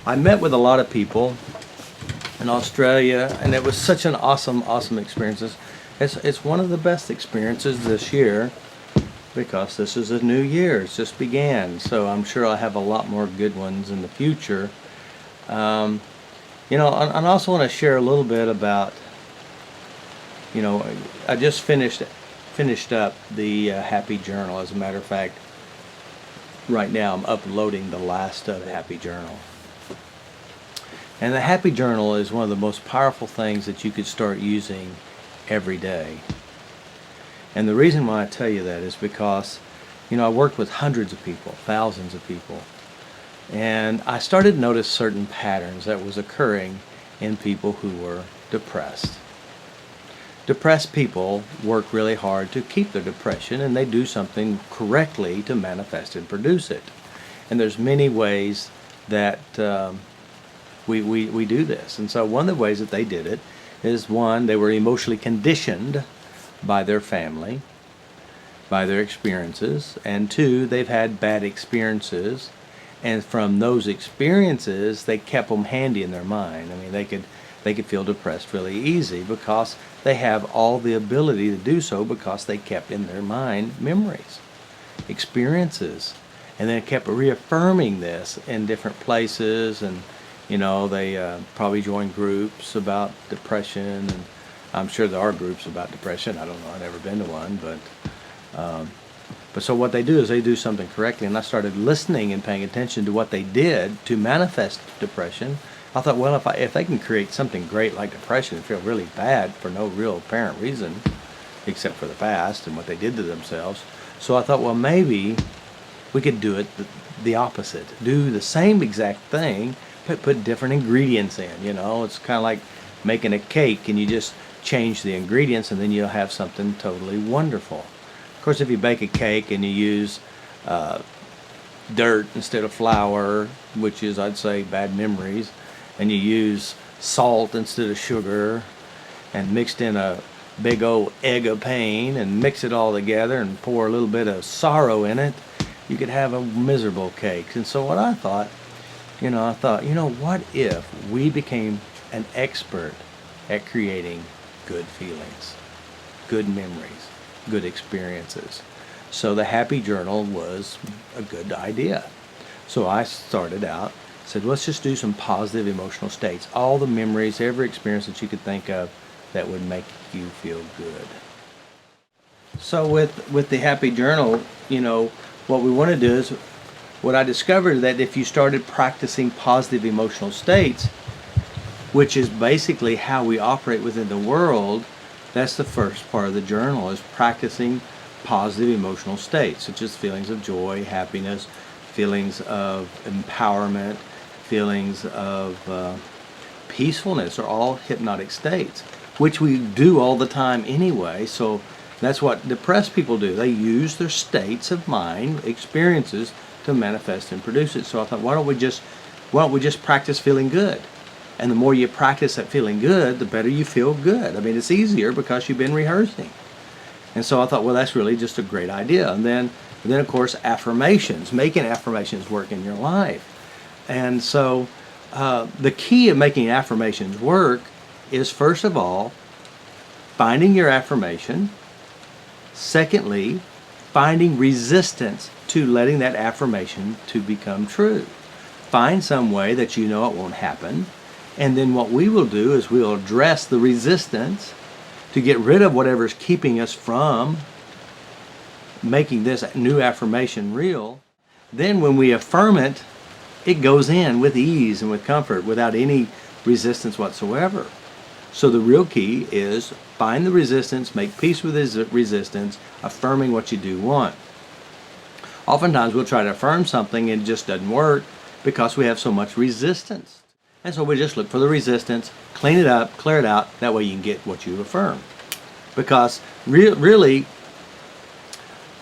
I met with a lot of people in Australia, and it was such an awesome experience. It's one of the best experiences this year because this is a new year. It's just began, so I'm sure I'll have a lot more good ones in the future. I also want to share a little bit about, I just finished up the Happy Journal. As a matter of fact, right now I'm uploading the last of the Happy Journal. And the Happy Journal is one of the most powerful things that you could start using every day. And the reason why I tell you that is because, I worked with hundreds of people, thousands of people, and I started to notice certain patterns that was occurring in people who were depressed. Depressed people work really hard to keep their depression, and they do something correctly to manifest and produce it. And there's many ways that we do this. And so one of the ways that they did it is, one, they were emotionally conditioned by their family, by their experiences, and two, they've had bad experiences, and from those experiences they kept them handy in their mind. I mean, they could feel depressed really easy because they have all the ability to do so because they kept in their mind memories, experiences, and then kept reaffirming this in different places. And they probably joined groups about depression, and I'm sure there are groups about depression. I don't know, I've never been to one, but so what they do is they do something correctly, and I started listening and paying attention to what they did to manifest depression. I thought, well, if they can create something great like depression and feel really bad for no real apparent reason, except for the past and what they did to themselves, so I thought, well, maybe we could do it the opposite. Do the same exact thing, but put different ingredients in. It's kind of like making a cake, and you just change the ingredients, and then you'll have something totally wonderful. Of course, if you bake a cake and you use dirt instead of flour, which is, I'd say, bad memories, and you use salt instead of sugar, and mixed in a big old egg of pain, and mix it all together and pour a little bit of sorrow in it, you could have a miserable cake. And so what I thought, what if we became an expert at creating good feelings, good memories, good experiences? So the Happy Journal was a good idea. So I started out, said, let's just do some positive emotional states, all the memories, every experience that you could think of that would make you feel good. So with the Happy Journal, what we want to do is, what I discovered that if you started practicing positive emotional states, which is basically how we operate within the world, that's the first part of the journal, is practicing positive emotional states, such as feelings of joy, happiness, feelings of empowerment, feelings of peacefulness, are all hypnotic states, which we do all the time anyway. So that's what depressed people do. They use their states of mind, experiences, to manifest and produce it. So I thought, why don't we just practice feeling good? And the more you practice at feeling good, the better you feel good. I mean, it's easier because you've been rehearsing. And so I thought, well, that's really just a great idea. And then of course, affirmations, making affirmations work in your life. And so the key of making affirmations work is, first of all, finding your affirmation. Secondly, finding resistance to letting that affirmation to become true. Find some way that it won't happen. And then what we will do is we'll address the resistance to get rid of whatever's keeping us from making this new affirmation real. Then when we affirm it, it goes in with ease and with comfort without any resistance whatsoever. So the real key is find the resistance, make peace with the resistance, affirming what you do want. Oftentimes we'll try to affirm something and it just doesn't work because we have so much resistance. And so we just look for the resistance, clean it up, clear it out, that way you can get what you affirm. Because really,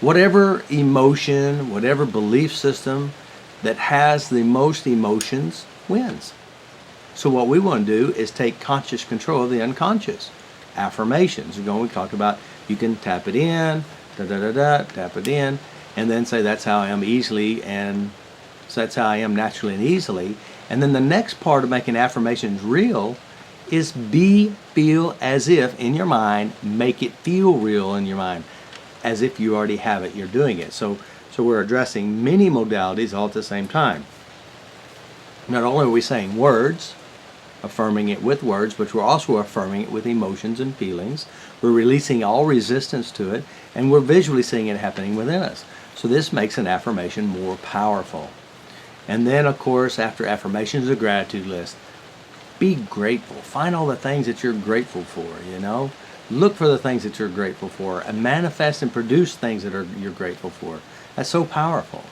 whatever emotion, whatever belief system that has the most emotions wins. So what we want to do is take conscious control of the unconscious. Affirmations, we talk about, you can tap it in, tap it in, and then say, that's how I am easily, and so that's how I am naturally and easily. And then the next part of making affirmations real is feel as if in your mind, make it feel real in your mind, as if you already have it, you're doing it. So we're addressing many modalities all at the same time. Not only are we saying words, affirming it with words, but we're also affirming it with emotions and feelings. We're releasing all resistance to it, and we're visually seeing it happening within us. So this makes an affirmation more powerful. And then, of course, after affirmations, a gratitude list. Be grateful. Find all the things that you're grateful for, you know. Look for the things that you're grateful for and manifest and produce things that you're grateful for. That's so powerful.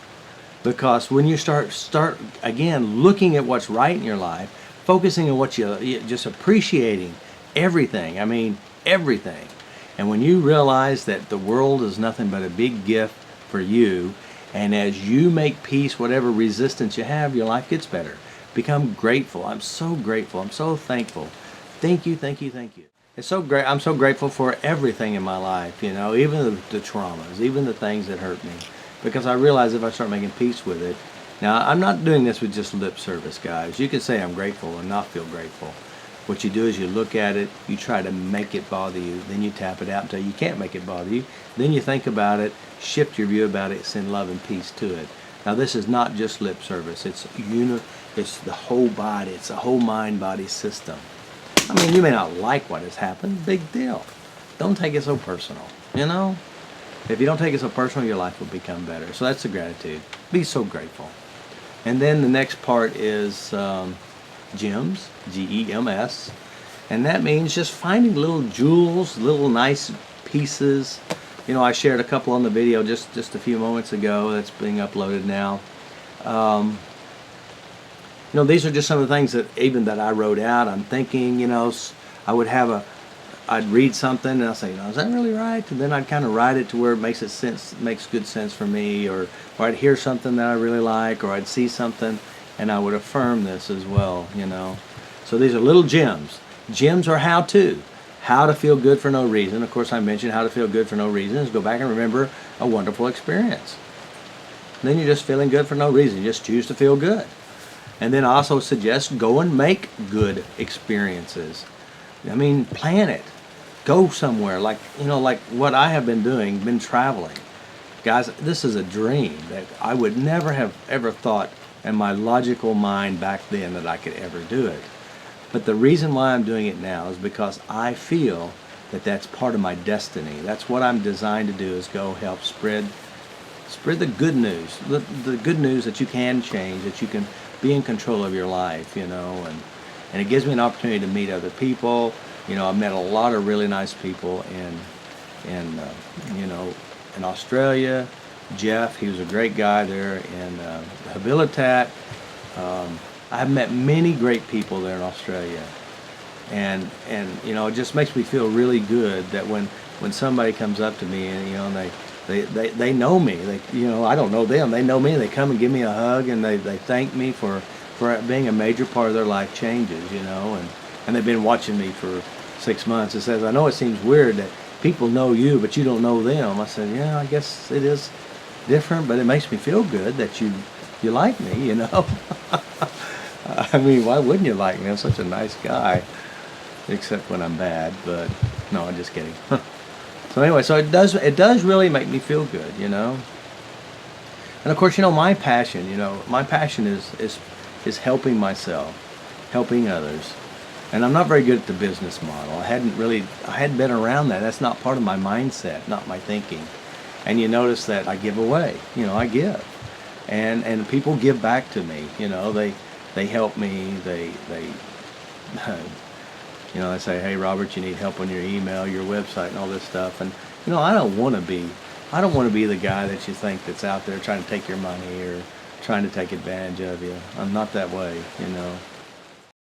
Because when you start again looking at what's right in your life, focusing on what you just appreciating everything. I mean, everything. And when you realize that the world is nothing but a big gift for you, and as you make peace, whatever resistance you have, your life gets better. Become grateful. I'm so grateful. I'm so thankful. Thank you, thank you, thank you. It's so great. I'm so grateful for everything in my life, you know, even the traumas, even the things that hurt me. Because I realize if I start making peace with it. Now, I'm not doing this with just lip service, guys. You can say I'm grateful and not feel grateful. What you do is you look at it, you try to make it bother you, then you tap it out until you can't make it bother you. Then you think about it, shift your view about it, send love and peace to it. Now, this is not just lip service. It's the whole body. It's a whole mind-body system. I mean, you may not like what has happened. Big deal. Don't take it so personal, you know? If you don't take it so personal, your life will become better. So that's the gratitude. Be so grateful. And then the next part is gems, G-E-M-S. And that means just finding little jewels, little nice pieces. You know, I shared a couple on the video just a few moments ago. That's being uploaded now. You know, these are just some of the things that even that I wrote out. I'm thinking, you know, I'd read something and I'll say, you know, is that really right? And then I'd kind of write it to where it makes good sense for me, or I'd hear something that I really like, or I'd see something and I would affirm this as well, you know. So these are little gems. Gems are how to feel good for no reason. Of course, I mentioned how to feel good for no reason is go back and remember a wonderful experience. Then you're just feeling good for no reason. You just choose to feel good. And then I also suggest go and make good experiences. I mean, plan it. Go somewhere, like, you know, like what I have been doing, been traveling. Guys, this is a dream that I would never have ever thought in my logical mind back then that I could ever do it. But the reason why I'm doing it now is because I feel that that's part of my destiny. That's what I'm designed to do, is go help spread the good news, the good news that you can change, that you can be in control of your life, you know, and it gives me an opportunity to meet other people. You know, I've met a lot of really nice people in Australia. Jeff, he was a great guy there in Habilitat. I've met many great people there in Australia, and you know, it just makes me feel really good that when somebody comes up to me and, you know, and they know me, you know, I don't know them, they know me, they come and give me a hug and they thank me for being a major part of their life changes, you know, and they've been watching me for 6 months. It says, I know it seems weird that people know you but you don't know them. I said, yeah, I guess it is different, but it makes me feel good that you like me, you know. I mean, why wouldn't you like me? I'm such a nice guy, except when I'm bad, but no, I'm just kidding. So anyway, so it does really make me feel good, you know. And of course, you know, my passion is helping myself, helping others. And I'm not very good at the business model. I hadn't been around that. That's not part of my mindset, not my thinking. And you notice that I give away, you know, I give. And people give back to me, you know, they help me, they you know, they say, hey, Robert, you need help on your email, your website, and all this stuff. And, you know, I don't want to be the guy that you think that's out there trying to take your money or trying to take advantage of you. I'm not that way, you know.